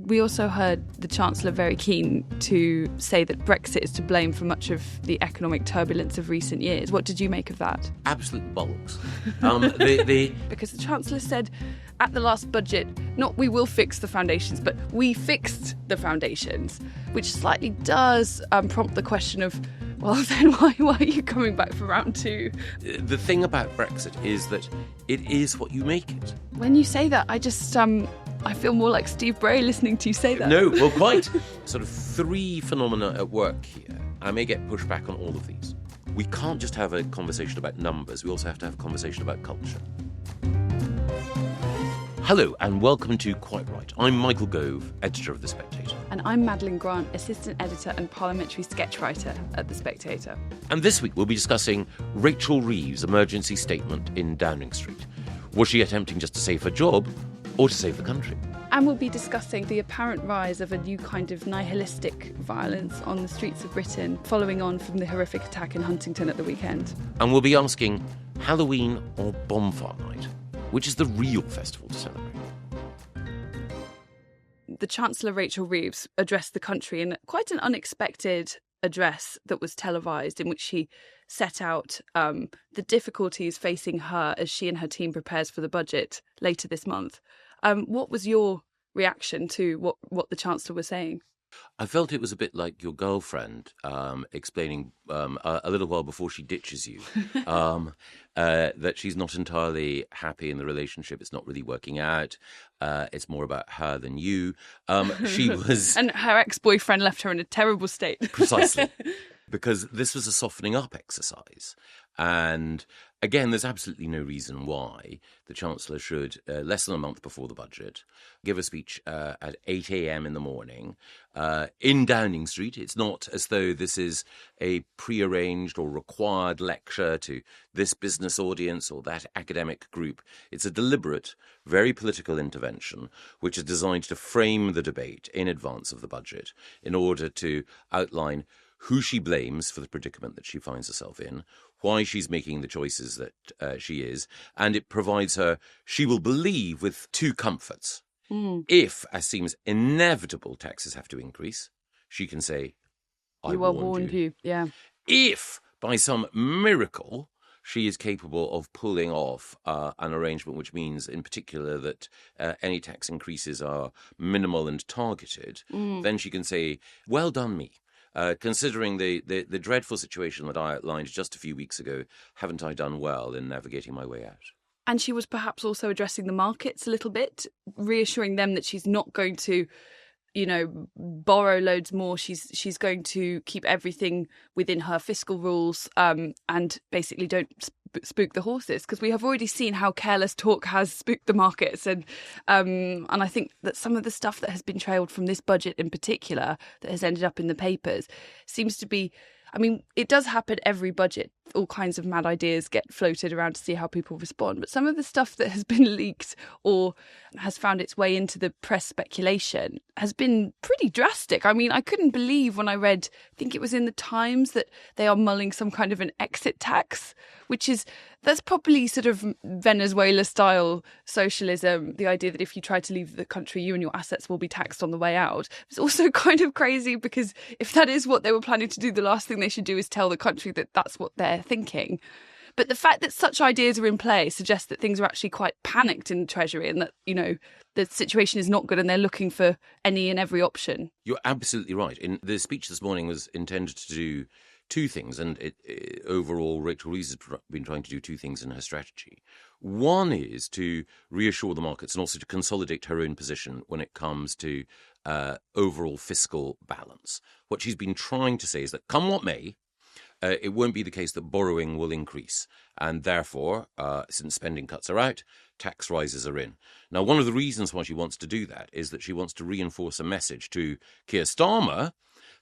We also heard the Chancellor very keen to say that Brexit is to blame for much of the economic turbulence of recent years. What did you make of that? Absolute bollocks. Because the Chancellor said at the last budget, not we will fix the foundations, but we fixed the foundations, which slightly does prompt the question of, well, then why are you coming back for round two? The thing about Brexit is that it is what you make it. When you say that, I just, I feel more like Steve Bray listening to you say that. No, well, quite. Sort of three phenomena at work here. I may get pushback on all of these. We can't just have a conversation about numbers. We also have to have a conversation about culture. Hello and welcome to Quite Right. I'm Michael Gove, editor of The Spectator. And I'm Madeline Grant, assistant editor and parliamentary sketch writer at The Spectator. And this week we'll be discussing Rachel Reeves' emergency statement in Downing Street. Was she attempting just to save her job or to save the country? And we'll be discussing the apparent rise of a new kind of nihilistic violence on the streets of Britain, following on from the horrific attack in Huntingdon at the weekend. And we'll be asking, Halloween or Bonfire night? Which is the real festival to celebrate? The Chancellor, Rachel Reeves, addressed the country in quite an unexpected address that was televised, in which she set out the difficulties facing her as she and her team prepares for the budget later this month. What was your reaction to what the Chancellor was saying? I felt it was a bit like your girlfriend explaining a little while before she ditches you that she's not entirely happy in the relationship. It's not really working out. It's more about her than you. She was... And her ex-boyfriend left her in a terrible state. Precisely. Because this was a softening up exercise. And again, there's absolutely no reason why the Chancellor should, less than a month before the budget, give a speech at 8 a.m. in the morning in Downing Street. It's not as though this is a prearranged or required lecture to this business audience or that academic group. It's a deliberate, very political intervention which is designed to frame the debate in advance of the budget in order to outline who she blames for the predicament that she finds herself in, why she's making the choices that she is, and it provides her, she will believe, with two comforts. If, as seems inevitable, taxes have to increase, she can say, I warned you. Yeah. If, by some miracle, she is capable of pulling off an arrangement which means, in particular, that any tax increases are minimal and targeted, then she can say, well done me. Considering the dreadful situation that I outlined just a few weeks ago, haven't I done well in navigating my way out? And she was perhaps also addressing the markets a little bit, reassuring them that she's not going to, borrow loads more. She's going to keep everything within her fiscal rules and basically don't spook the horses, because we have already seen how careless talk has spooked the markets. And I think that some of the stuff that has been trailed from this budget in particular that has ended up in the papers seems to be, it does happen every budget. All kinds of mad ideas get floated around to see how people respond. But some of the stuff that has been leaked or has found its way into the press speculation has been pretty drastic. I couldn't believe when I read, I think it was in the Times, that they are mulling some kind of an exit tax, that's probably sort of Venezuela-style socialism, the idea that if you try to leave the country, you and your assets will be taxed on the way out. It's also kind of crazy, because if that is what they were planning to do, the last thing they should do is tell the country that that's what they're thinking. But the fact that such ideas are in play suggests that things are actually quite panicked in the Treasury, and that, the situation is not good and they're looking for any and every option. You're absolutely right. The speech this morning was intended to do two things, and overall Rachel Reeves has been trying to do two things in her strategy. One is to reassure the markets and also to consolidate her own position when it comes to overall fiscal balance. What she's been trying to say is that, come what may, it won't be the case that borrowing will increase, and therefore, since spending cuts are out, tax rises are in. Now, one of the reasons why she wants to do that is that she wants to reinforce a message to Keir Starmer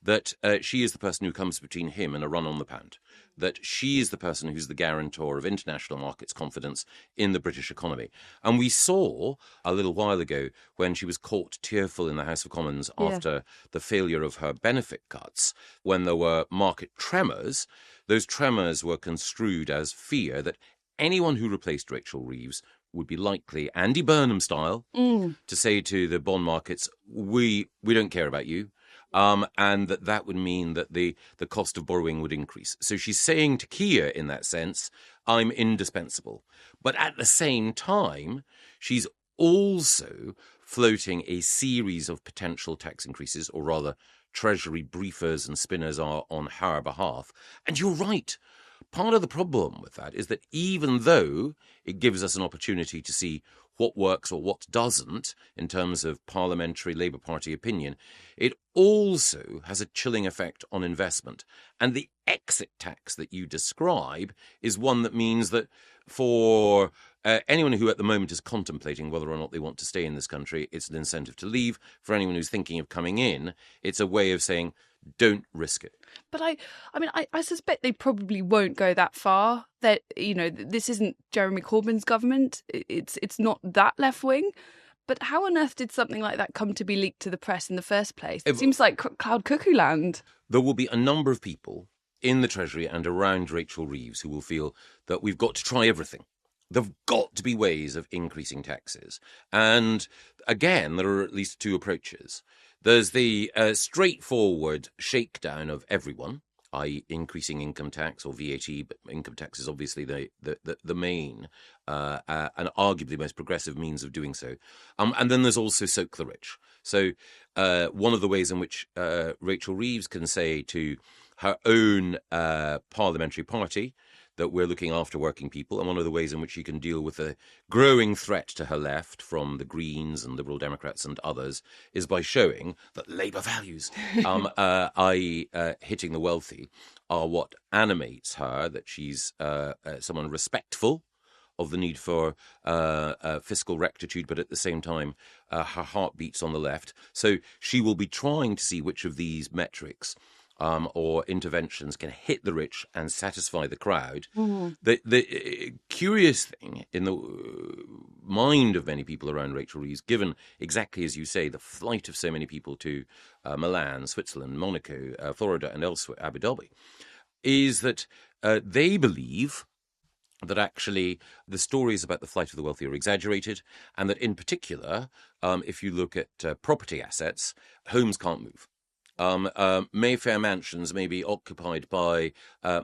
that she is the person who comes between him and a run on the pound, that she is the person who's the guarantor of international markets' confidence in the British economy. And we saw a little while ago when she was caught tearful in the House of Commons after the failure of her benefit cuts, when there were market tremors, those tremors were construed as fear that anyone who replaced Rachel Reeves would be likely, Andy Burnham style, to say to the bond markets, we don't care about you. And that would mean that the cost of borrowing would increase. So she's saying to Keir, in that sense, I'm indispensable. But at the same time, she's also floating a series of potential tax increases, or rather Treasury briefers and spinners are on her behalf. And you're right. Part of the problem with that is that even though it gives us an opportunity to see what works or what doesn't in terms of parliamentary Labour Party opinion, it also has a chilling effect on investment. And the exit tax that you describe is one that means that for anyone who at the moment is contemplating whether or not they want to stay in this country, it's an incentive to leave. For anyone who's thinking of coming in, it's a way of saying, don't risk it. But I suspect they probably won't go that far. That, this isn't Jeremy Corbyn's government. It's not that left wing. But how on earth did something like that come to be leaked to the press in the first place? It seems like cloud cuckoo land. There will be a number of people in the Treasury and around Rachel Reeves who will feel that we've got to try everything. There've got to be ways of increasing taxes. And again, there are at least two approaches. There's the straightforward shakedown of everyone, i.e. increasing income tax or VAT, but income tax is obviously the main and arguably most progressive means of doing so. And then there's also soak the rich. So one of the ways in which Rachel Reeves can say to her own parliamentary party that we're looking after working people, and one of the ways in which she can deal with a growing threat to her left from the Greens and Liberal Democrats and others, is by showing that Labour values, i.e. hitting the wealthy, are what animates her, that she's someone respectful of the need for fiscal rectitude, but at the same time, her heart beats on the left. So she will be trying to see which of these metrics or interventions can hit the rich and satisfy the crowd. Mm-hmm. The curious thing in the mind of many people around Rachel Reeves, given exactly as you say, the flight of so many people to Milan, Switzerland, Monaco, Florida and elsewhere, Abu Dhabi, is that they believe that actually the stories about the flight of the wealthy are exaggerated, and that in particular, if you look at property assets, homes can't move. Mayfair mansions may be occupied by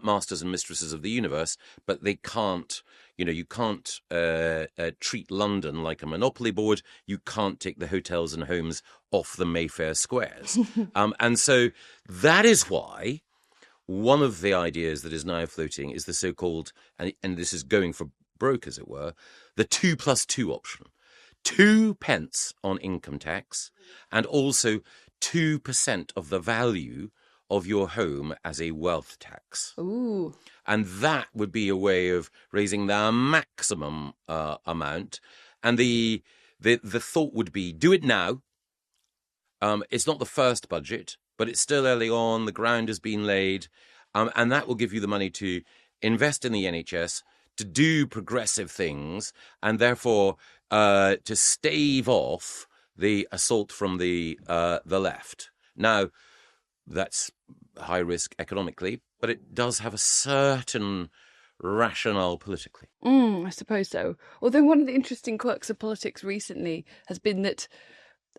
masters and mistresses of the universe, but they can't, you can't treat London like a monopoly board. You can't take the hotels and homes off the Mayfair squares. And so that is why one of the ideas that is now floating is the so-called, and this is going for broke, as it were, the 2+2 option. 2 pence on income tax and also 2% of the value of your home as a wealth tax. Ooh. And that would be a way of raising the maximum amount. And the thought would be, do it now. It's not the first budget, but it's still early on. The ground has been laid. And that will give you the money to invest in the NHS, to do progressive things, and therefore to stave off the assault from the left. Now, that's high risk economically, but it does have a certain rationale politically. I suppose so. Although one of the interesting quirks of politics recently has been that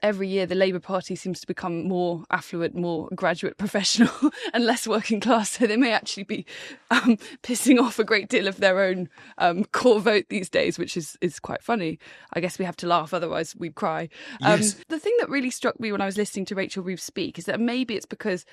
every year the Labour Party seems to become more affluent, more graduate professional and less working class. So they may actually be pissing off a great deal of their own core vote these days, which is quite funny. I guess we have to laugh, otherwise we'd cry. Yes. The thing that really struck me when I was listening to Rachel Reeves speak is that maybe it's because,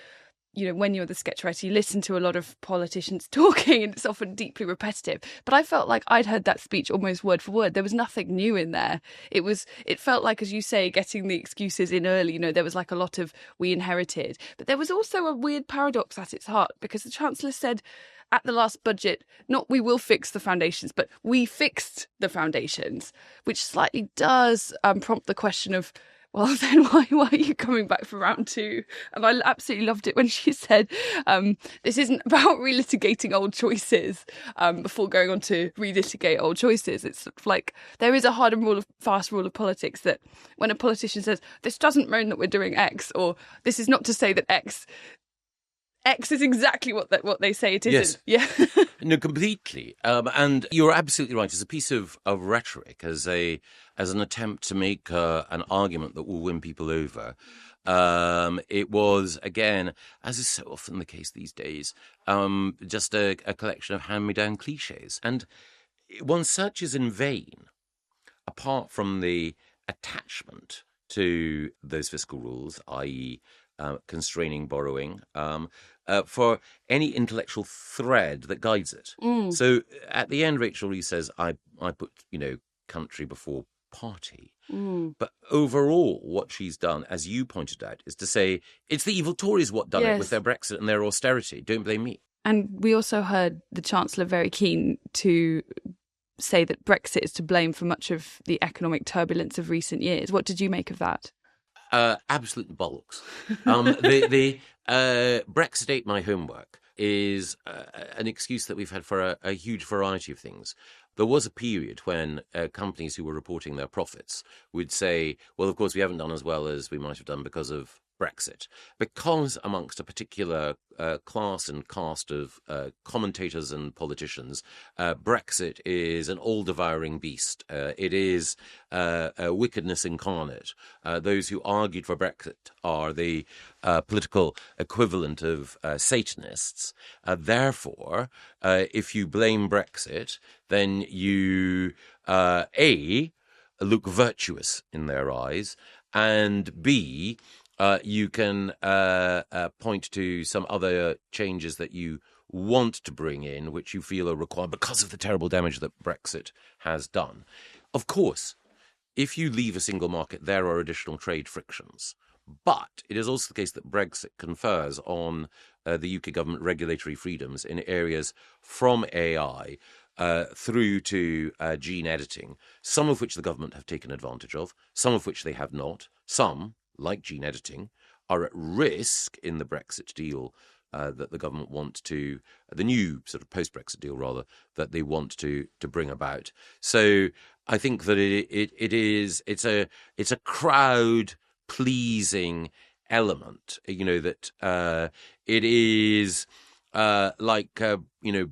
when you're the sketch writer, you listen to a lot of politicians talking and it's often deeply repetitive. But I felt like I'd heard that speech almost word for word. There was nothing new in there. It felt like, as you say, getting the excuses in early. There was like a lot of we inherited. But there was also a weird paradox at its heart, because the Chancellor said at the last budget, not we will fix the foundations, but we fixed the foundations, which slightly does prompt the question of, well, then why are you coming back for round 2? And I absolutely loved it when she said, this isn't about relitigating old choices before going on to relitigate old choices. It's sort of like there is a hard and fast rule of politics that when a politician says, this doesn't mean that we're doing X, or this is not to say that X X is exactly what they say it isn't. Yes. Yeah. No, completely. And you're absolutely right. It's a piece of rhetoric as an attempt to make an argument that will win people over. It was, again, as is so often the case these days, just a collection of hand-me-down cliches. And one searches in vain, apart from the attachment to those fiscal rules, i.e., constraining borrowing, for any intellectual thread that guides it. So at the end, Rachel Reeves says, I put, country before party. But overall, what she's done, as you pointed out, is to say it's the evil Tories what done it with their Brexit and their austerity. Don't blame me. And we also heard the Chancellor very keen to say that Brexit is to blame for much of the economic turbulence of recent years. What did you make of that? Absolute bollocks. The Brexit ate my homework is an excuse that we've had for a huge variety of things. There was a period when companies who were reporting their profits would say, well, of course, we haven't done as well as we might have done because of Brexit, because amongst a particular class and cast of commentators and politicians, Brexit is an all-devouring beast. It is a wickedness incarnate. Those who argued for Brexit are the political equivalent of Satanists. Therefore, if you blame Brexit, then you, A, look virtuous in their eyes, and B, you can point to some other changes that you want to bring in, which you feel are required because of the terrible damage that Brexit has done. Of course, if you leave a single market, there are additional trade frictions. But it is also the case that Brexit confers on the UK government regulatory freedoms in areas from AI through to gene editing, some of which the government have taken advantage of, some of which they have not, some, like gene editing, are at risk in the Brexit deal that the government want to, the new sort of post-Brexit deal rather, that they want to bring about. So I think that it's a crowd pleasing element, that it is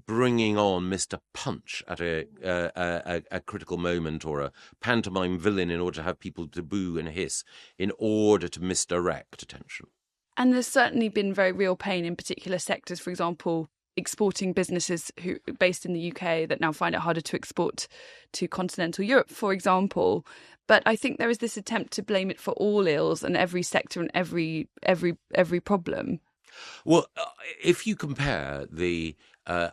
bringing on Mr. Punch at a critical moment, or a pantomime villain in order to have people to boo and hiss in order to misdirect attention. And there's certainly been very real pain in particular sectors, for example, exporting businesses who based in the UK that now find it harder to export to continental Europe, for example. But I think there is this attempt to blame it for all ills and every sector and every problem. Well, if you compare the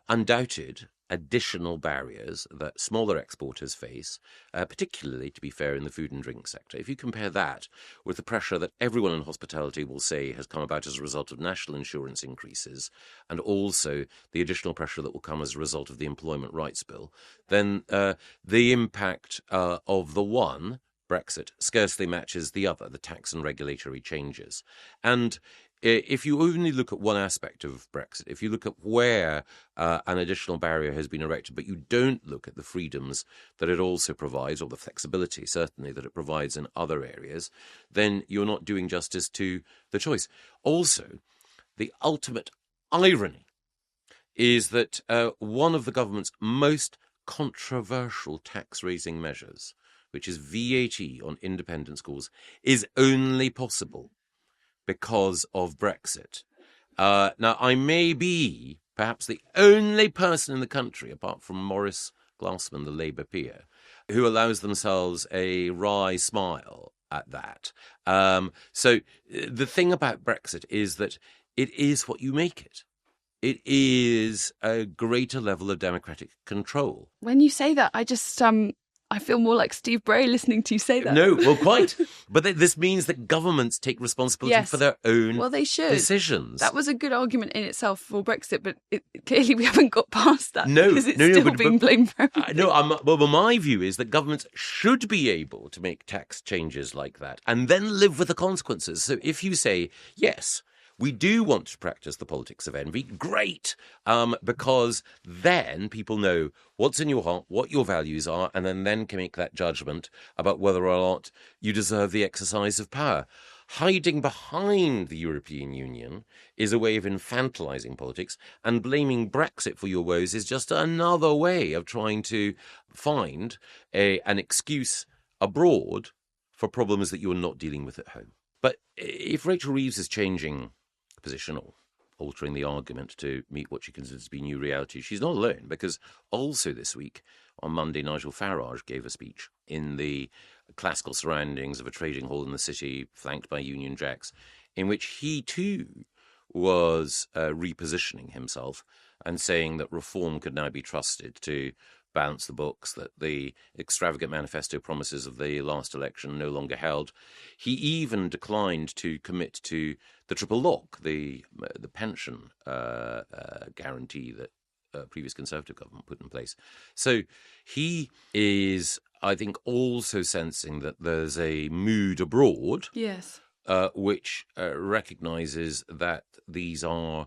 undoubted additional barriers that smaller exporters face, particularly, to be fair, in the food and drink sector, if you compare that with the pressure that everyone in hospitality will say has come about as a result of national insurance increases, and also the additional pressure that will come as a result of the Employment Rights Bill, then the impact of the one, Brexit, scarcely matches the other, the tax and regulatory changes. And if you only look at one aspect of Brexit, if you look at where an additional barrier has been erected, but you don't look at the freedoms that it also provides, or the flexibility, certainly, that it provides in other areas, then you're not doing justice to the choice. Also, the ultimate irony is that one of the government's most controversial tax-raising measures, which is VAT on independent schools, is only possible because of Brexit. Now, I may be perhaps the only person in the country, apart from Maurice Glassman, the Labour peer, who allows themselves a wry smile at that. So the thing about Brexit is that it is what you make it. It is a greater level of democratic control. When you say that, I just I feel more like Steve Bray listening to you say that. No, well, quite. But this means that governments take responsibility for their own they should. Decisions. That was a good argument in itself for Brexit, but clearly we haven't got past that. No, because it's still being blamed for everything. Well, my view is that governments should be able to make tax changes like that and then live with the consequences. So if you say, yes, we do want to practice the politics of envy, great, because then people know what's in your heart, what your values are, and then can make that judgment about whether or not you deserve the exercise of power. hiding behind the European Union is a way of infantilizing politics, and blaming Brexit for your woes is just another way of trying to find an excuse abroad for problems that you're not dealing with at home. But if Rachel Reeves is changing position or altering the argument to meet what she considers to be new reality, she's not alone, because also this week, on Monday, Nigel Farage gave a speech in the classical surroundings of a trading hall in the city, flanked by Union Jacks, in which he too was repositioning himself and saying that reform could now be trusted to balance the books, that the extravagant manifesto promises of the last election no longer held. He even declined to commit to the triple lock, the pension guarantee that previous Conservative government put in place. So he is, I think, also sensing that there's a mood abroad, yes, which recognises that these are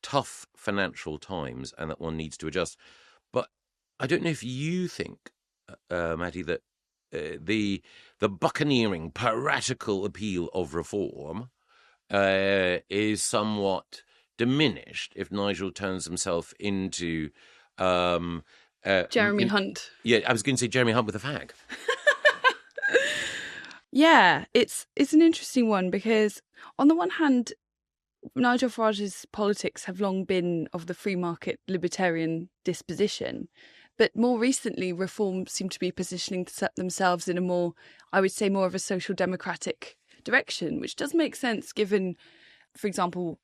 tough financial times and that one needs to adjust. But I don't know if you think, Maddie, that the buccaneering, piratical appeal of reform is somewhat diminished if Nigel turns himself into Jeremy Hunt. Yeah, I was going to say Jeremy Hunt with a fag. Yeah, it's an interesting one, because on the one hand, Nigel Farage's politics have long been of the free market libertarian disposition, but more recently, Reform seem to be positioning themselves in a more, I would say, more of a social democratic direction, which does make sense given, for example,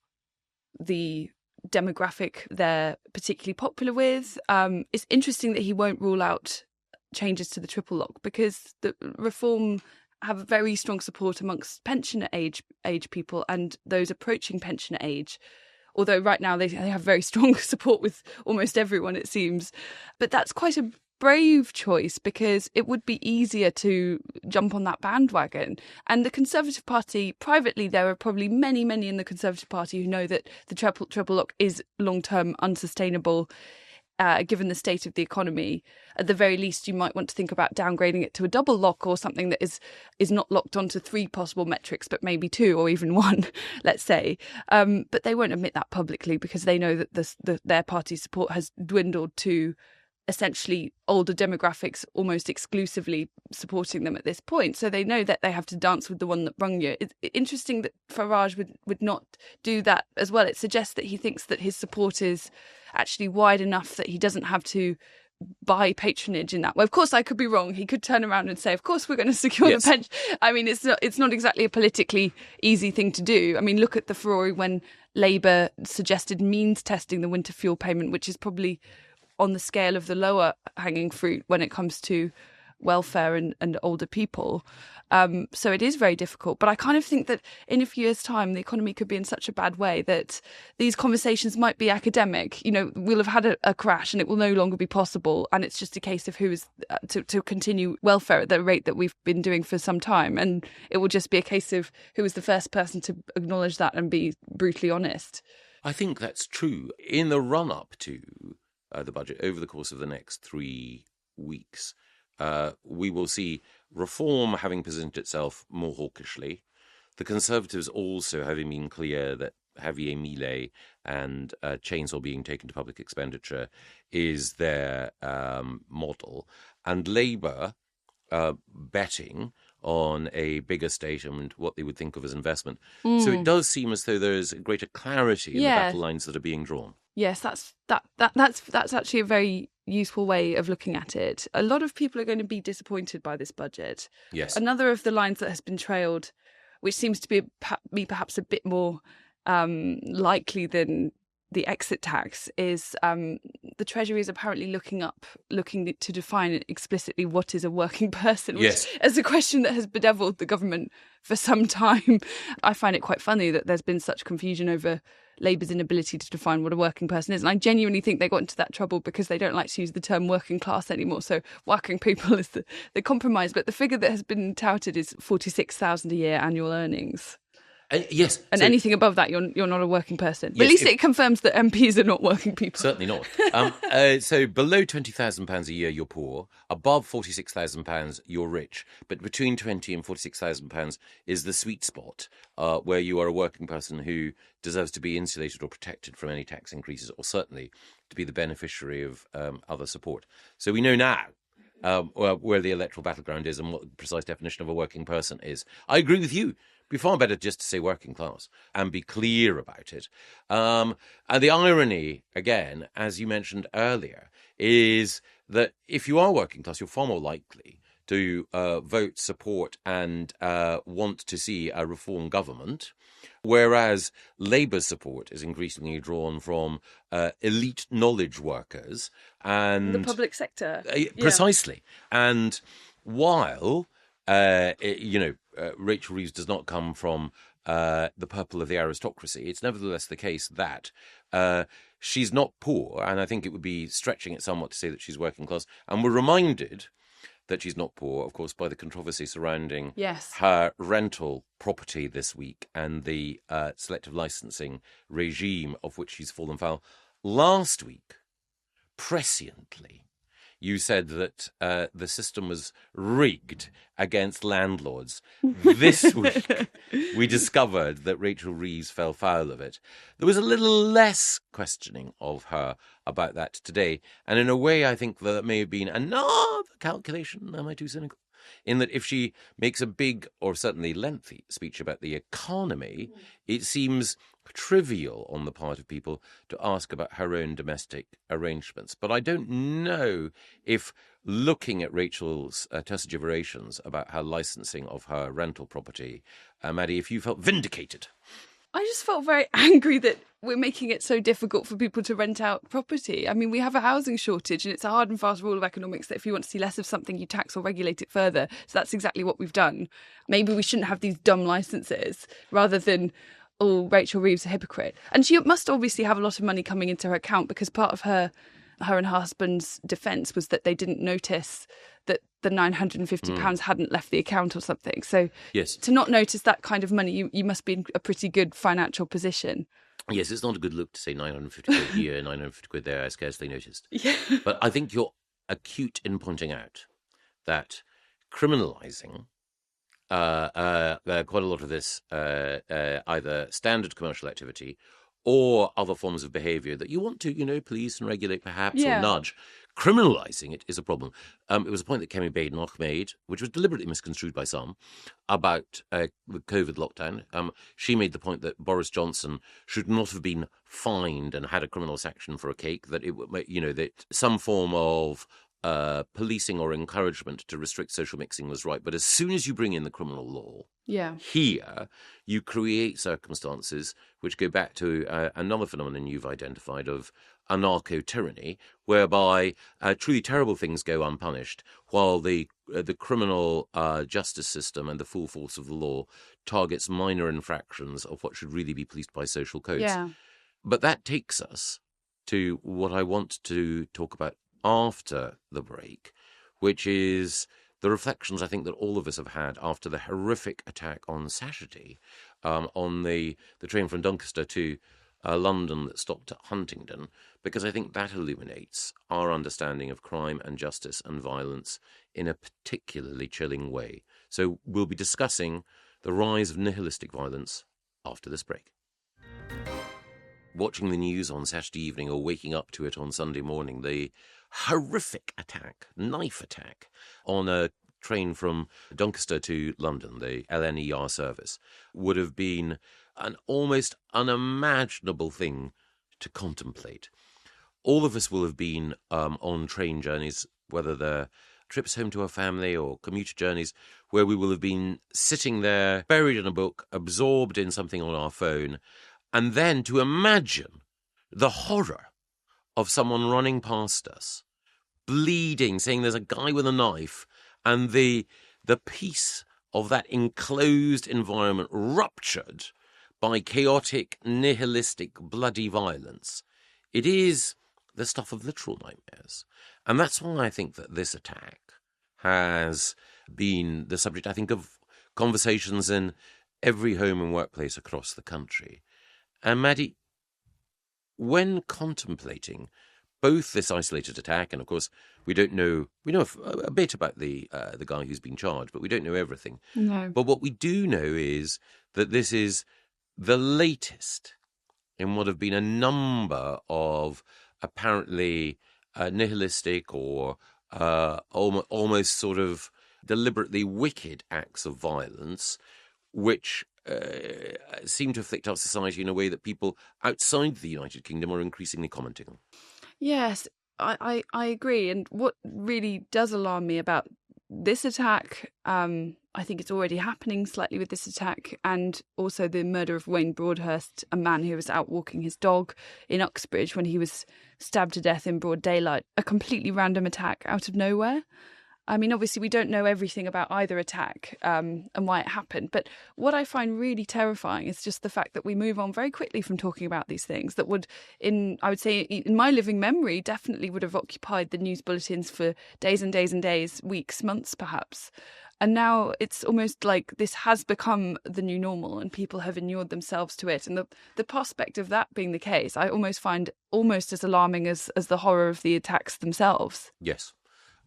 the demographic they're particularly popular with. It's interesting that he won't rule out changes to the triple lock, because the Reform have very strong support amongst pensioner age people and those approaching pensioner age. Although right now they have very strong support with almost everyone, it seems. But that's quite a brave choice, because it would be easier to jump on that bandwagon. And the Conservative Party, privately, there are probably many in the Conservative Party who know that the triple lock is long-term unsustainable, given the state of the economy. At the very least, you might want to think about downgrading it to a double lock, or something that is not locked onto 3 possible metrics, but maybe 2 or even 1, let's say. But they won't admit that publicly, because they know that their party support has dwindled to essentially older demographics almost exclusively supporting them at this point. So they know that they have to dance with the one that brung you. It's interesting that Farage would not do that as well. It suggests that he thinks that his support is actually wide enough that he doesn't have to buy patronage in that way. Of course, I could be wrong. He could turn around and say, of course, we're going to secure the pension. I mean, it's not exactly a politically easy thing to do. I mean, look at the furore when Labour suggested means testing the winter fuel payment, which is probably on the scale of the lower hanging fruit when it comes to welfare and older people. So it is very difficult. But I kind of think that in a few years' time, the economy could be in such a bad way that these conversations might be academic. You know, we'll have had a crash and it will no longer be possible. And it's just a case of who is to continue welfare at the rate that we've been doing for some time. And it will just be a case of who was the first person to acknowledge that and be brutally honest. I think that's true. In the run-up to the budget, over the course of the next 3 weeks, we will see Reform having presented itself more hawkishly, the Conservatives also having been clear that Javier Milei and chainsaw being taken to public expenditure is their model, and Labour betting on a bigger state and what they would think of as investment. So it does seem as though there is greater clarity in the battle lines that are being drawn. Yes, that's actually a very useful way of looking at it. A lot of people are going to be disappointed by this budget. Yes. Another of the lines that has been trailed, which seems to be perhaps a bit more likely than the exit tax, is the Treasury is apparently looking to define explicitly what is a working person, which is a question that has bedeviled the government for some time. I find it quite funny that there's been such confusion over Labour's inability to define what a working person is. And I genuinely think they got into that trouble because they don't like to use the term working class anymore. So working people is the compromise. But the figure that has been touted is 46,000 a year annual earnings. Yes. And so, anything above that, you're not a working person. But Yes, at least if- it confirms that MPs are not working people. Certainly not. So below £20,000 a year, you're poor. Above £46,000, you're rich. But between £20,000 and £46,000 is the sweet spot where you are a working person who deserves to be insulated or protected from any tax increases, or certainly to be the beneficiary of other support. So we know now where the electoral battleground is and what the precise definition of a working person is. I agree with you. It'd be far better just to say working class and be clear about it. And the irony, again, as you mentioned earlier, is that if you are working class, you're far more likely to vote, support and want to see a reform government, whereas Labour's support is increasingly drawn from elite knowledge workers and the public sector. Precisely. And while Rachel Reeves does not come from the purple of the aristocracy, it's nevertheless the case that she's not poor, and I think it would be stretching it somewhat to say that she's working class. And we're reminded that she's not poor, of course, by the controversy surrounding her rental property this week and the selective licensing regime of which she's fallen foul. Last week, presciently, you said that the system was rigged against landlords. This week, we discovered that Rachel Reeves fell foul of it. There was a little less questioning of her about that today. And in a way, I think that may have been another calculation. Am I too cynical? In that if she makes a big, or certainly lengthy, speech about the economy, it seems trivial on the part of people to ask about her own domestic arrangements. But I don't know if looking at Rachel's tersigiverations about her licensing of her rental property, Maddie, if you felt vindicated. I just felt very angry that we're making it so difficult for people to rent out property. I mean, we have a housing shortage and it's a hard and fast rule of economics that if you want to see less of something, you tax or regulate it further. So that's exactly what we've done. Maybe we shouldn't have these dumb licenses rather than, oh, Rachel Reeves a hypocrite. And she must obviously have a lot of money coming into her account because part of her and her husband's defence was that they didn't notice that the £950 hadn't left the account or something. So yes, to not notice that kind of money, you must be in a pretty good financial position. Yes, it's not a good look to say 950 quid here, 950 quid there. I scarcely noticed. Yeah. But I think you're acute in pointing out that criminalising quite a lot of this either standard commercial activity or other forms of behaviour that you want to, police and regulate perhaps or nudge. Criminalising it is a problem. It was a point that Kemi Badenoch made, which was deliberately misconstrued by some, about the COVID lockdown. She made the point that Boris Johnson should not have been fined and had a criminal sanction for a cake, that that some form of policing or encouragement to restrict social mixing was right. But as soon as you bring in the criminal law, here you create circumstances which go back to another phenomenon you've identified of anarcho-tyranny, whereby truly terrible things go unpunished, while the criminal justice system and the full force of the law targets minor infractions of what should really be policed by social codes. Yeah. But that takes us to what I want to talk about after the break, which is the reflections I think that all of us have had after the horrific attack on Saturday on the train from Doncaster to London that stopped at Huntingdon, because I think that illuminates our understanding of crime and justice and violence in a particularly chilling way. So we'll be discussing the rise of nihilistic violence after this break. Watching the news on Saturday evening or waking up to it on Sunday morning, the horrific attack, knife attack, on a train from Doncaster to London, the LNER service, would have been an almost unimaginable thing to contemplate. All of us will have been on train journeys, whether they're trips home to our family or commuter journeys, where we will have been sitting there, buried in a book, absorbed in something on our phone, and then to imagine the horror of someone running past us, bleeding, saying there's a guy with a knife, and the peace of that enclosed environment ruptured by chaotic, nihilistic, bloody violence. It is the stuff of literal nightmares. And that's why I think that this attack has been the subject, I think, of conversations in every home and workplace across the country. And Maddie, when contemplating both this isolated attack, and of course we know a bit about the guy who's been charged, but we don't know everything. No. But what we do know is that this is the latest in what have been a number of apparently nihilistic or almost sort of deliberately wicked acts of violence, which seem to afflict our society in a way that people outside the United Kingdom are increasingly commenting on. Yes, I agree. And what really does alarm me about this attack, I think it's already happening slightly with this attack, and also the murder of Wayne Broadhurst, a man who was out walking his dog in Uxbridge when he was stabbed to death in broad daylight. A completely random attack out of nowhere. I mean, obviously, we don't know everything about either attack and why it happened. But what I find really terrifying is just the fact that we move on very quickly from talking about these things that would, I would say, in my living memory, definitely would have occupied the news bulletins for days and days and days, weeks, months, perhaps. And now it's almost like this has become the new normal and people have inured themselves to it. And the prospect of that being the case, I almost find almost as alarming as the horror of the attacks themselves. Yes.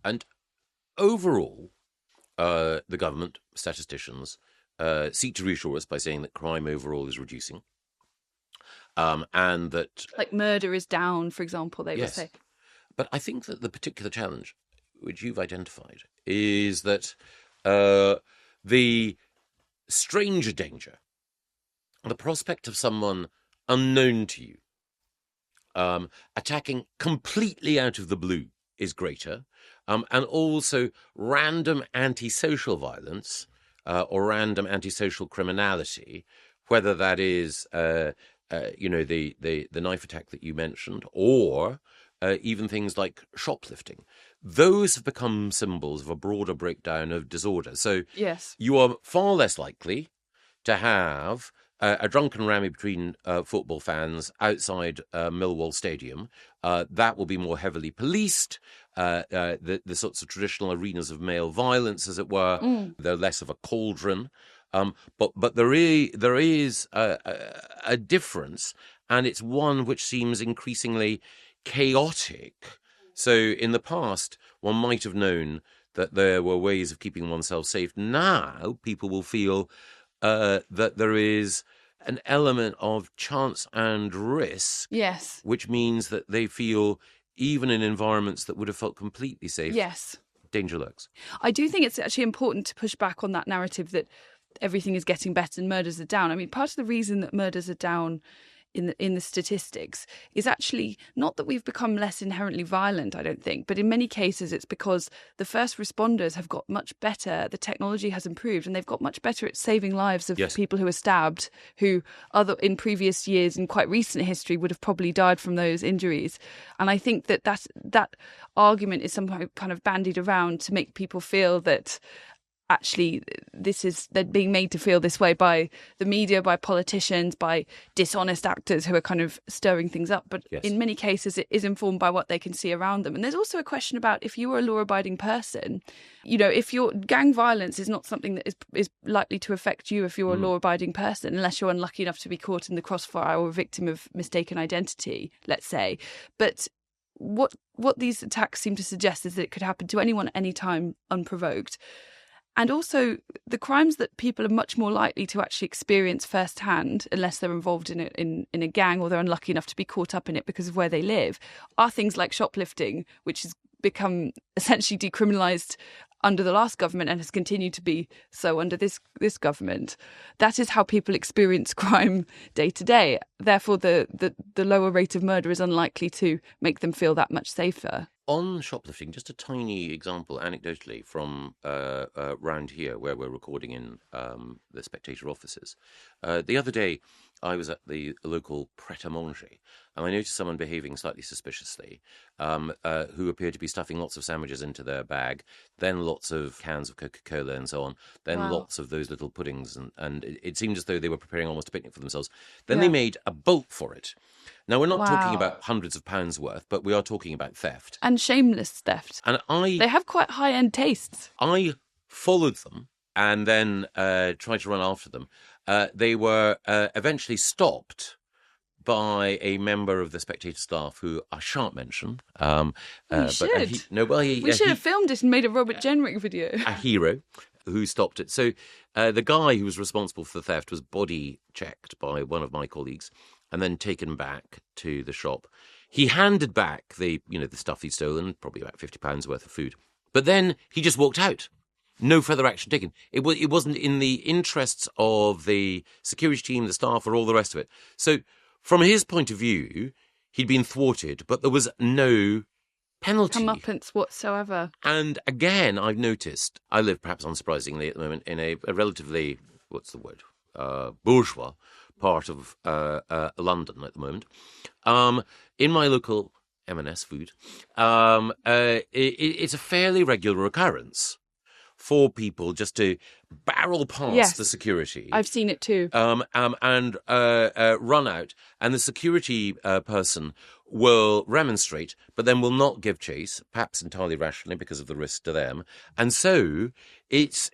And overall, the government, statisticians, seek to reassure us by saying that crime overall is reducing. And that... Like murder is down, for example, they would say. But I think that the particular challenge, which you've identified, is that the stranger danger, the prospect of someone unknown to you attacking completely out of the blue is greater. And also random antisocial violence or random antisocial criminality, whether that is, the knife attack that you mentioned, or even things like shoplifting. Those have become symbols of a broader breakdown of disorder. So yes, you are far less likely to have a drunken rammy between football fans outside Millwall Stadium. That will be more heavily policed. The sorts of traditional arenas of male violence, as it were, they're less of a cauldron. But there is a difference, and it's one which seems increasingly chaotic. So in the past, one might have known that there were ways of keeping oneself safe. Now people will feel that there is an element of chance and risk. Yes. Which means that they feel, even in environments that would have felt completely safe, yes, danger lurks. I do think it's actually important to push back on that narrative that everything is getting better and murders are down. I mean, part of the reason that murders are down in the statistics is actually not that we've become less inherently violent, I don't think, but in many cases it's because the first responders have got much better, the technology has improved, and they've got much better at saving lives of people who are stabbed, who in previous years, in quite recent history, would have probably died from those injuries. And I think that argument is somehow kind of bandied around to make people feel that actually they're being made to feel this way by the media, by politicians, by dishonest actors who are kind of stirring things up. But in many cases, it is informed by what they can see around them. And there's also a question about if you are a law-abiding person, if your gang violence is not something that is likely to affect you if you're a law-abiding person, unless you're unlucky enough to be caught in the crossfire or a victim of mistaken identity, let's say. But what these attacks seem to suggest is that it could happen to anyone at any time unprovoked. And also, the crimes that people are much more likely to actually experience firsthand, unless they're involved in a gang or they're unlucky enough to be caught up in it because of where they live, are things like shoplifting, which has become essentially decriminalised under the last government and has continued to be so under this government. That is how people experience crime day to day. Therefore, the lower rate of murder is unlikely to make them feel that much safer. On shoplifting, just a tiny example, anecdotally, from round here, where we're recording in the Spectator offices. The other day, I was at the local pret-a-manger, and I noticed someone behaving slightly suspiciously, who appeared to be stuffing lots of sandwiches into their bag, then lots of cans of Coca-Cola and so on, then lots of those little puddings, and it seemed as though they were preparing almost a picnic for themselves. Then they made a bolt for it. Now, we're not talking about hundreds of pounds worth, but we are talking about theft. And shameless theft. And they have quite high-end tastes. I followed them and then tried to run after them. they were eventually stopped by a member of the Spectator staff who I shan't mention. You should. We should have filmed it and made a Robert Jenrick video. A hero who stopped it. So the guy who was responsible for the theft was body checked by one of my colleagues and then taken back to the shop. He handed back the stuff he'd stolen, probably about £50 worth of food. But then he just walked out. No further action taken. It wasn't in the interests of the security team, the staff, or all the rest of it. So from his point of view, he'd been thwarted, but there was no penalty. Comeuppance whatsoever. And again, I've noticed, I live perhaps unsurprisingly at the moment in a relatively, bourgeois part of London at the moment. In my local M&S food, it's a fairly regular occurrence for people just to barrel past the security. I've seen it too. And run out, and the security person will remonstrate, but then will not give chase, perhaps entirely rationally because of the risk to them. And so it's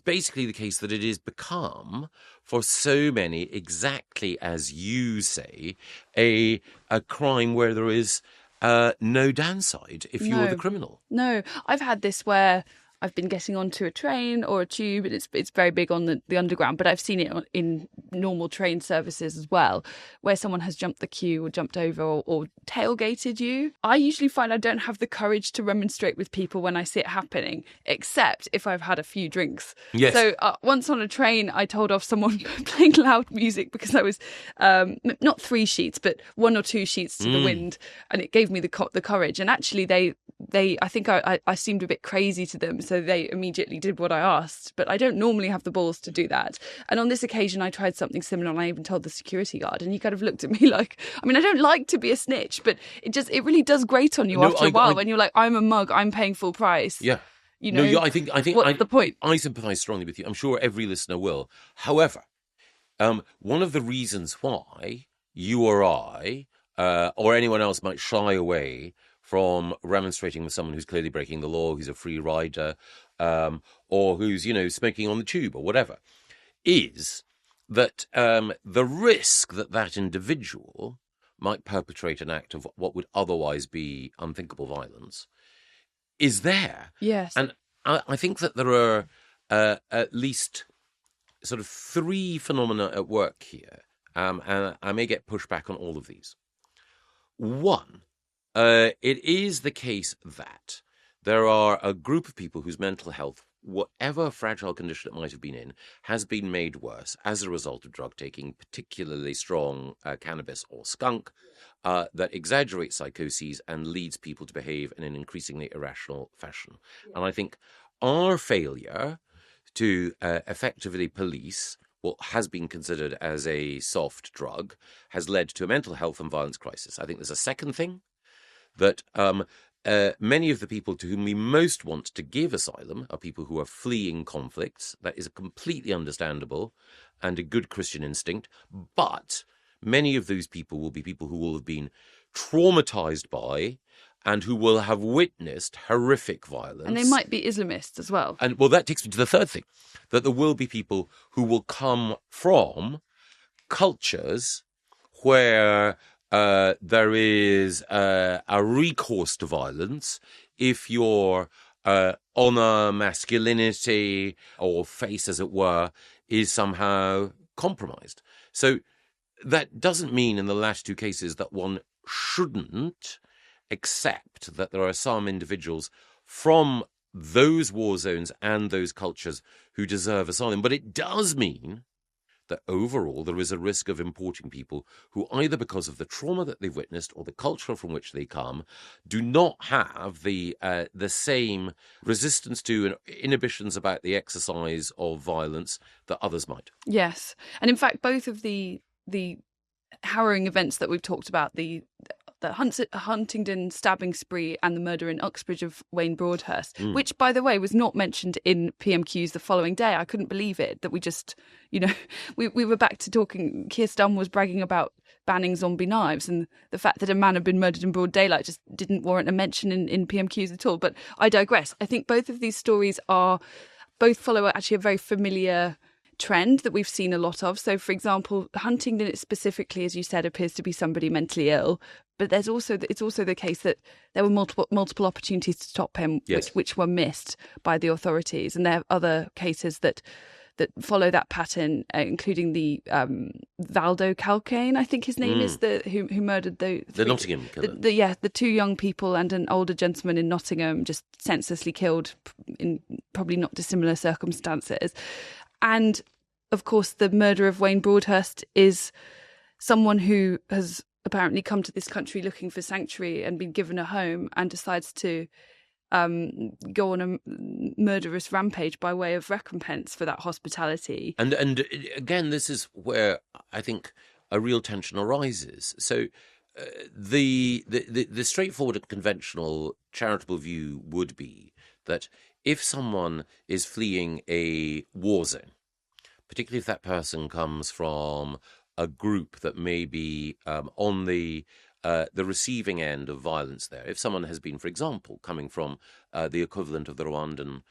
basically the case that it is become, for so many, exactly as you say, a crime where there is no downside if you're the criminal. No, I've had this where I've been getting onto a train or a tube, and it's very big on the underground, but I've seen it in normal train services as well, where someone has jumped the queue or jumped over or tailgated you. I usually find I don't have the courage to remonstrate with people when I see it happening, except if I've had a few drinks. Yes. So once on a train, I told off someone playing loud music because I was not 3 sheets, but 1 or 2 sheets to the wind, and it gave me the courage. And actually, they I think I seemed a bit crazy to them, so they immediately did what I asked. But I don't normally have the balls to do that. And on this occasion, I tried something similar, and I even told the security guard, and he kind of looked at me like, I mean, I don't like to be a snitch, but it really does grate on you after a while when you're like, I'm a mug, I'm paying full price. Yeah. I think what's the point? I sympathise strongly with you. I'm sure every listener will. However, one of the reasons why you or I or anyone else might shy away from remonstrating with someone who's clearly breaking the law, who's a free rider, or who's, smoking on the tube or whatever, is that the risk that at might perpetrate an act of what would otherwise be unthinkable violence is there. Yes. And I think that there are at least sort of 3 phenomena at work here, and I may get pushback on all of these. One, it is the case that there are a group of people whose mental health, whatever fragile condition it might have been in, has been made worse as a result of drug taking, particularly strong cannabis or skunk, that exaggerates psychoses and leads people to behave in an increasingly irrational fashion. And I think our failure to effectively police what has been considered as a soft drug has led to a mental health and violence crisis. I think there's a second thing, that many of the people to whom we most want to give asylum are people who are fleeing conflicts. That is a completely understandable and a good Christian instinct. But many of those people will be people who will have been traumatized by and who will have witnessed horrific violence. And they might be Islamists as well. And that takes me to the third thing, that there will be people who will come from cultures where there is a recourse to violence if your honour, masculinity, or face, as it were, is somehow compromised. So that doesn't mean in the last 2 cases that one shouldn't accept that there are some individuals from those war zones and those cultures who deserve asylum. But it does mean that overall there is a risk of importing people who, either because of the trauma that they've witnessed or the culture from which they come, do not have the same resistance to and inhibitions about the exercise of violence that others might. Yes. And in fact, both of the harrowing events that we've talked about, the Huntingdon stabbing spree and the murder in Uxbridge of Wayne Broadhurst, which, by the way, was not mentioned in PMQs the following day. I couldn't believe it, that we just, we were back to talking. Keir Starmer was bragging about banning zombie knives, and the fact that a man had been murdered in broad daylight just didn't warrant a mention in PMQs at all. But I digress. I think both of these stories both follow actually a very familiar trend that we've seen a lot of. So, for example, Huntingdon specifically, as you said, appears to be somebody mentally ill. But it's also the case that there were multiple opportunities to stop him, Yes. which were missed by the authorities. And there are other cases that follow that pattern, including the Valdo Calcane, I think his name is, who murdered the Nottingham killer. The two young people and an older gentleman in Nottingham, just senselessly killed in probably not dissimilar circumstances. And of course, the murder of Wayne Broadhurst is someone who has apparently come to this country looking for sanctuary and been given a home, and decides to go on a murderous rampage by way of recompense for that hospitality. And again, this is where I think a real tension arises. So the straightforward and conventional charitable view would be that if someone is fleeing a war zone, particularly if that person comes from a group that may be on the receiving end of violence there. If someone has been, for example, coming from the equivalent of the Rwandan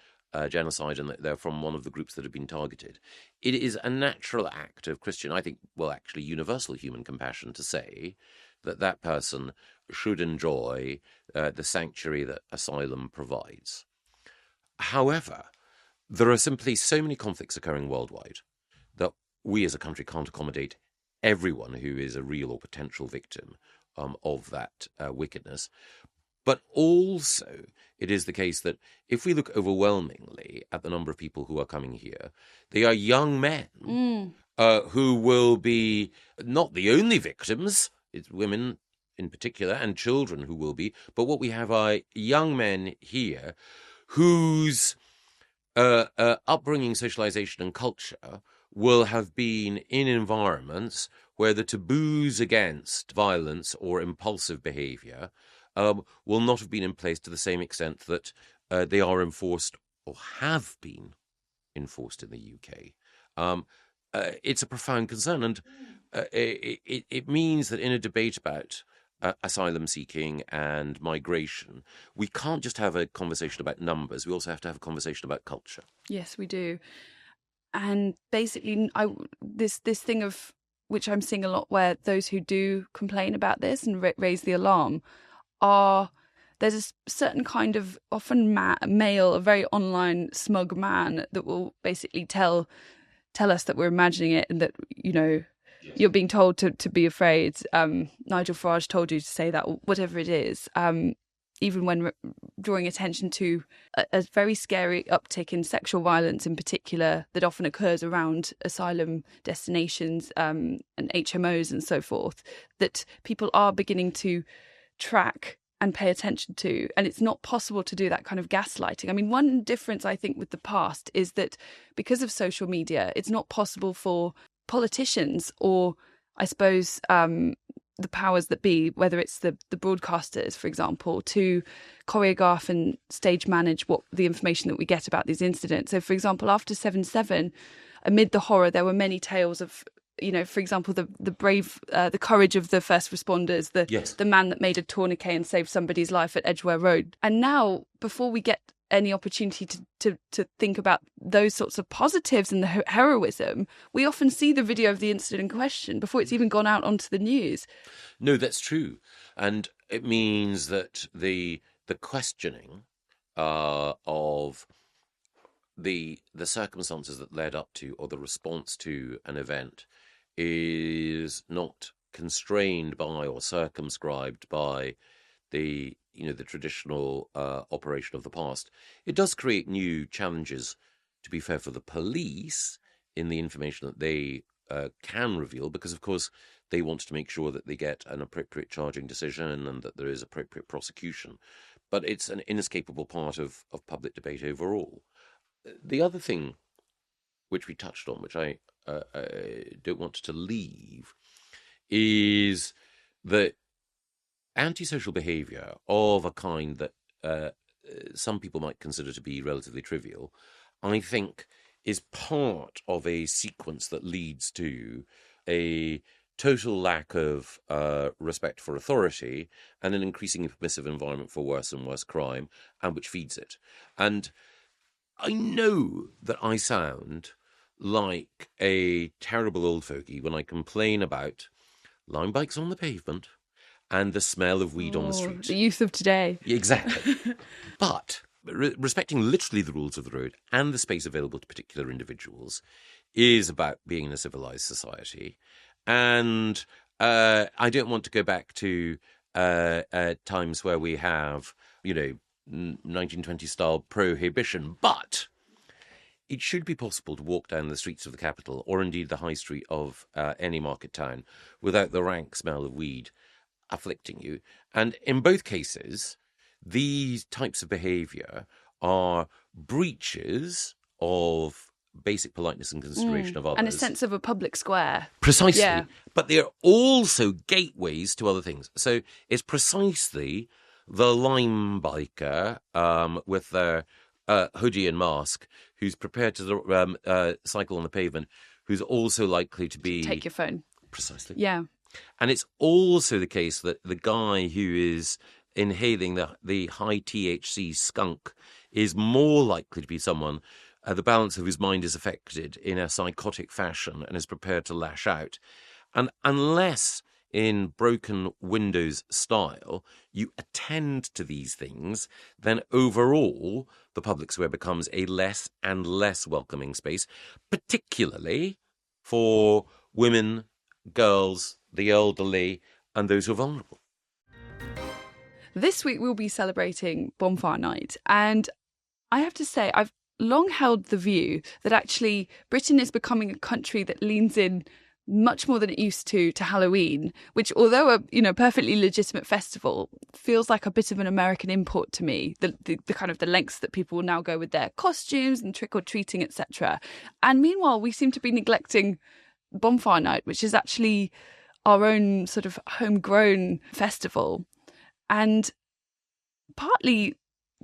genocide, and they're from one of the groups that have been targeted, it is a natural act of Christian, I think, well, actually universal human compassion to say that that person should enjoy the sanctuary that asylum provides. However, there are simply so many conflicts occurring worldwide that we as a country can't accommodate everyone who is a real or potential victim of that wickedness. But also, it is the case that if we look overwhelmingly at the number of people who are coming here, they are young men who will be not the only victims, it's women in particular, and children who will be, but what we have are young men here whose upbringing, socialization, and culture will have been in environments where the taboos against violence or impulsive behaviour will not have been in place to the same extent that they are enforced or have been enforced in the UK. It's a profound concern, and it means that in a debate about asylum seeking and migration, we can't just have a conversation about numbers, we also have to have a conversation about culture. Yes, we do. And basically, this thing of which I'm seeing a lot, where those who do complain about this and raise the alarm there's a certain kind of often male, a very online smug man that will basically tell us that we're imagining it and that, you know, you're being told to be afraid. Nigel Farage told you to say that, whatever it is. Even when drawing attention to a very scary uptick in sexual violence in particular that often occurs around asylum destinations and HMOs and so forth, that people are beginning to track and pay attention to. And it's not possible to do that kind of gaslighting. I mean, one difference I think with the past is that because of social media, it's not possible for politicians or, I suppose, the powers that be, whether it's the broadcasters, for example, to choreograph and stage manage what the information that we get about these incidents. So, for example, after 7/7, amid the horror, there were many tales of, you know, for example, the courage of the first responders, the man that made a tourniquet and saved somebody's life at Edgware Road. And now, before we get any opportunity to think about those sorts of positives and the heroism, we often see the video of the incident in question before it's even gone out onto the news. No, that's true. And it means that the questioning of the circumstances that led up to or the response to an event is not constrained by or circumscribed by the traditional operation of the past. It does create new challenges, to be fair, for the police in the information that they can reveal, because, of course, they want to make sure that they get an appropriate charging decision and that there is appropriate prosecution. But it's an inescapable part of public debate overall. The other thing which we touched on, which I don't want to leave, is that antisocial behaviour of a kind that some people might consider to be relatively trivial, I think, is part of a sequence that leads to a total lack of respect for authority and an increasingly permissive environment for worse and worse crime, and which feeds it. And I know that I sound like a terrible old fogey when I complain about lime bikes on the pavement and the smell of weed on the street. The youth of today. Exactly. But respecting literally the rules of the road and the space available to particular individuals is about being in a civilized society. And I don't want to go back to times where we have, 1920 style prohibition, but it should be possible to walk down the streets of the capital, or indeed the high street of any market town, without the rank smell of weed afflicting you. And in both cases, these types of behaviour are breaches of basic politeness and consideration of others. And a sense of a public square. Precisely. Yeah. But they're also gateways to other things. So it's precisely the lime biker with their hoodie and mask who's prepared to cycle on the pavement, who's also likely to be... Take your phone. Precisely. Yeah. And it's also the case that the guy who is inhaling the high THC skunk is more likely to be someone the balance of whose mind is affected in a psychotic fashion and is prepared to lash out. And unless in broken windows style you attend to these things, then overall the public square becomes a less and less welcoming space, particularly for women, girls, the elderly, and those who are vulnerable. This week we'll be celebrating Bonfire Night, and I have to say I've long held the view that actually Britain is becoming a country that leans in much more than it used to Halloween, which, although a perfectly legitimate festival, feels like a bit of an American import to me. The kind of the lengths that people will now go with their costumes and trick or treating, etc. And meanwhile, we seem to be neglecting Bonfire Night, which is actually our own sort of homegrown festival, and partly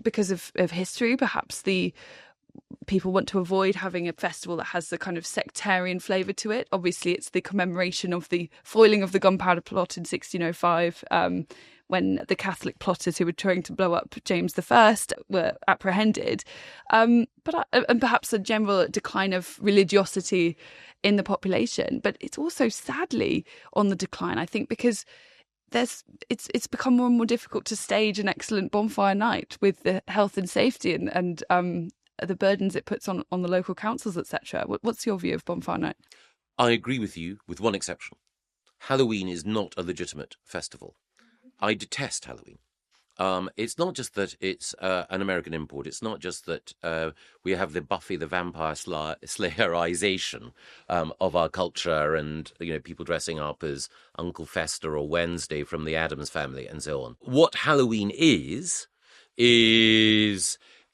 because of history, perhaps the people want to avoid having a festival that has the kind of sectarian flavour to it. Obviously, it's the commemoration of the foiling of the Gunpowder Plot in 1605, when the Catholic plotters who were trying to blow up James I were apprehended. And perhaps a general decline of religiosity in the population. But it's also sadly on the decline, I think, because it's become more and more difficult to stage an excellent bonfire night with the health and safety and the burdens it puts on the local councils, etc. What's your view of Bonfire Night? I agree with you, with one exception. Halloween is not a legitimate festival. I detest Halloween. It's not just that it's an American import. It's not just that we have the Buffy the Vampire Slayerization of our culture, and people dressing up as Uncle Fester or Wednesday from the Addams Family and so on. What Halloween is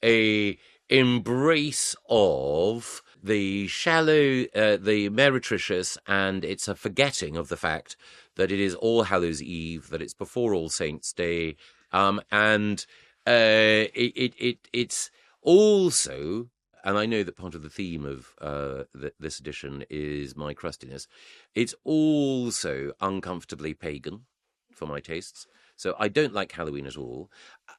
a embrace of the shallow, the meretricious, and it's a forgetting of the fact that it is All Hallows Eve, that it's before All Saints' Day, and it's also, and I know that part of the theme of this edition is my crustiness, it's also uncomfortably pagan for my tastes. So I don't like Halloween at all.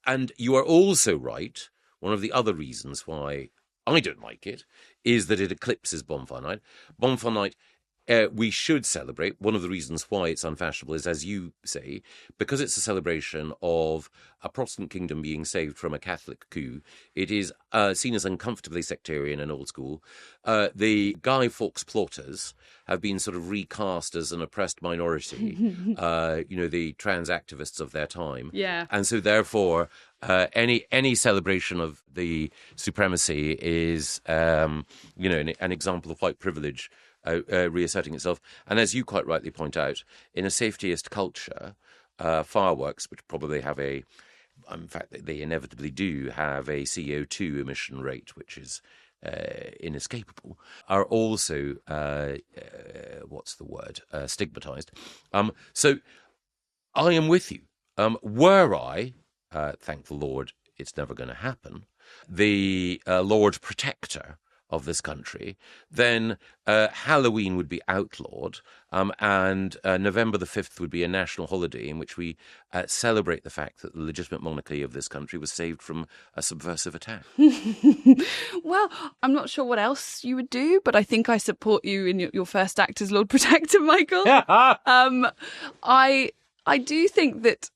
And you are also right. One of the other reasons why I don't like it is that it eclipses Bonfire Night. Bonfire Night, we should celebrate. One of the reasons why it's unfashionable is, as you say, because it's a celebration of a Protestant kingdom being saved from a Catholic coup. It is seen as uncomfortably sectarian and old school. The Guy Fawkes plotters have been sort of recast as an oppressed minority, the trans activists of their time. Yeah. And so therefore, any celebration of the supremacy is, an example of white privilege reasserting itself. And as you quite rightly point out, in a safetyist culture, fireworks, which probably have in fact, they inevitably do have a CO2 emission rate, which is inescapable, are also, stigmatized. So I am with you. Were I, thank the Lord, it's never going to happen, the Lord Protector of this country, then Halloween would be outlawed, and November the 5th would be a national holiday in which we celebrate the fact that the legitimate monarchy of this country was saved from a subversive attack. Well, I'm not sure what else you would do, but I think I support you in your first act as Lord Protector, Michael. I do think that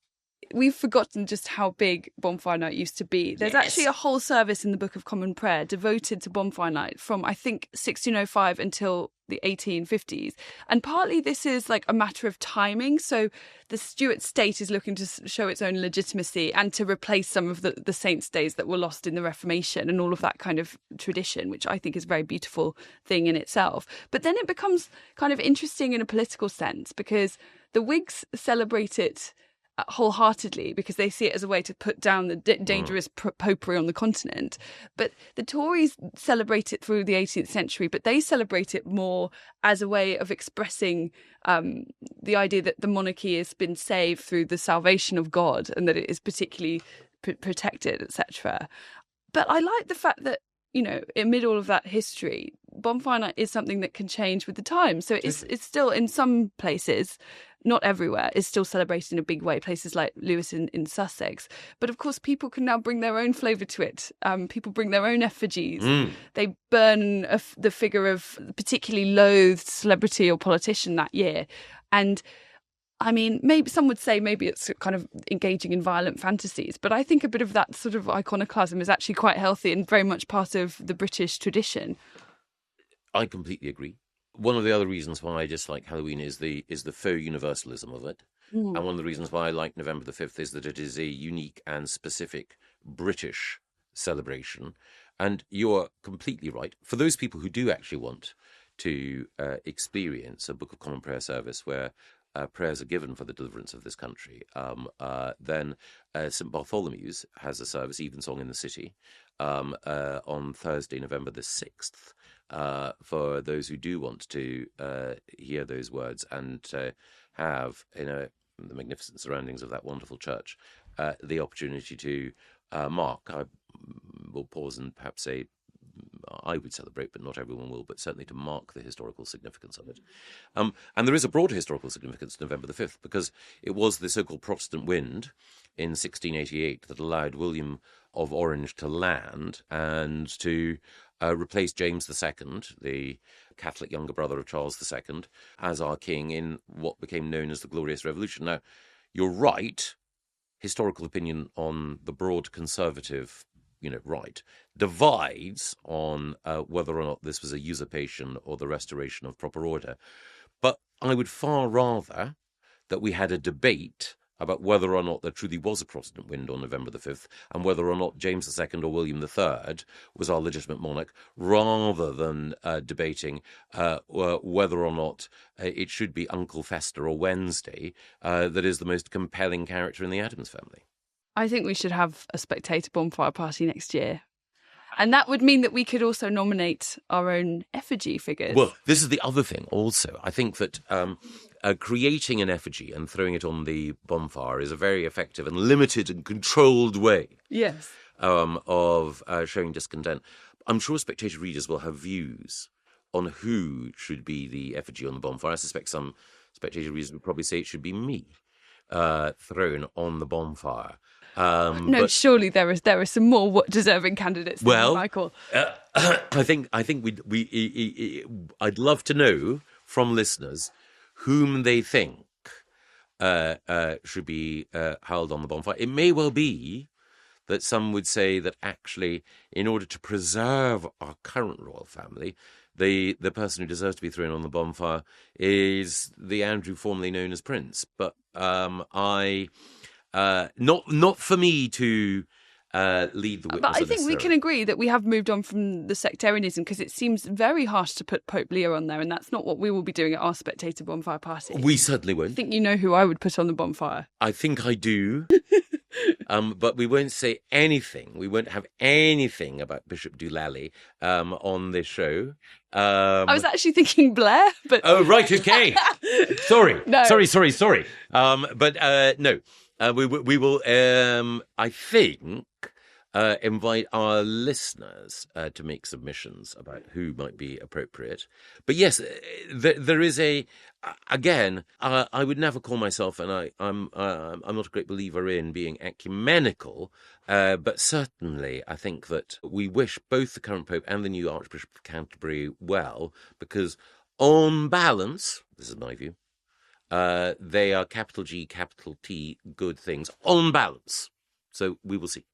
we've forgotten just how big Bonfire Night used to be. There's actually a whole service in the Book of Common Prayer devoted to Bonfire Night from, I think, 1605 until the 1850s. And partly this is like a matter of timing. So the Stuart state is looking to show its own legitimacy and to replace some of the saints' days that were lost in the Reformation and all of that kind of tradition, which I think is a very beautiful thing in itself. But then it becomes kind of interesting in a political sense because the Whigs celebrate it wholeheartedly because they see it as a way to put down the dangerous popery on the continent. But the Tories celebrate it through the 18th century, but they celebrate it more as a way of expressing the idea that the monarchy has been saved through the salvation of God and that it is particularly protected, etc. But I like the fact that, you know, amid all of that history, Bonfire Night is something that can change with the times. So it's still, in some places, not everywhere, is still celebrated in a big way, places like Lewes in Sussex. But of course, people can now bring their own flavour to it. People bring their own effigies. They burn the figure of a particularly loathed celebrity or politician that year. And I mean, maybe some would say maybe it's kind of engaging in violent fantasies, but I think a bit of that sort of iconoclasm is actually quite healthy and very much part of the British tradition. I completely agree. One of the other reasons why I dislike Halloween is the faux universalism of it. And one of the reasons why I like November the 5th is that it is a unique and specific British celebration. And you're completely right. For those people who do actually want to experience a Book of Common Prayer service where prayers are given for the deliverance of this country, then St Bartholomew's has a service, Evensong in the City, on Thursday, November the 6th. For those who do want to hear those words and have, in the magnificent surroundings of that wonderful church, the opportunity to mark. I will pause and perhaps say I would celebrate, but not everyone will, but certainly to mark the historical significance of it. And there is a broader historical significance to November the 5th, because it was the so-called Protestant wind in 1688 that allowed William of Orange to land and to replaced James II, the Catholic younger brother of Charles II, as our king in what became known as the Glorious Revolution. Now, you're right, historical opinion on the broad conservative, right, divides on whether or not this was a usurpation or the restoration of proper order. But I would far rather that we had a debate about whether or not there truly was a Protestant wind on November the 5th and whether or not James II or William III was our legitimate monarch, rather than debating whether or not it should be Uncle Fester or Wednesday that is the most compelling character in the Addams family. I think we should have a Spectator bonfire party next year. And that would mean that we could also nominate our own effigy figures. Well, this is the other thing also. I think that creating an effigy and throwing it on the bonfire is a very effective and limited and controlled way of showing discontent. I'm sure Spectator readers will have views on who should be the effigy on the bonfire. I suspect some Spectator readers would probably say it should be me thrown on the bonfire. But surely there are some more deserving candidates than Michael. I think I'd love to know from listeners whom they think should be held on the bonfire. It may well be that some would say that actually, in order to preserve our current royal family, the person who deserves to be thrown on the bonfire is the Andrew formerly known as Prince. But not for me to lead the witness. But I think we can agree that we have moved on from the sectarianism, because it seems very harsh to put Pope Leo on there, and that's not what we will be doing at our Spectator bonfire party. We certainly won't. I think you know who I would put on the bonfire. I think I do. But we won't say anything. We won't have anything about Bishop Doolally on this show. I was actually thinking Blair, but oh right, okay. Sorry. No. Sorry. But no. We will. I think invite our listeners to make submissions about who might be appropriate. But yes, there is again, I would never call myself, and I'm not a great believer in being ecumenical, but certainly I think that we wish both the current Pope and the new Archbishop of Canterbury well, because on balance, this is my view, they are capital G, capital T, good things on balance. So we will see.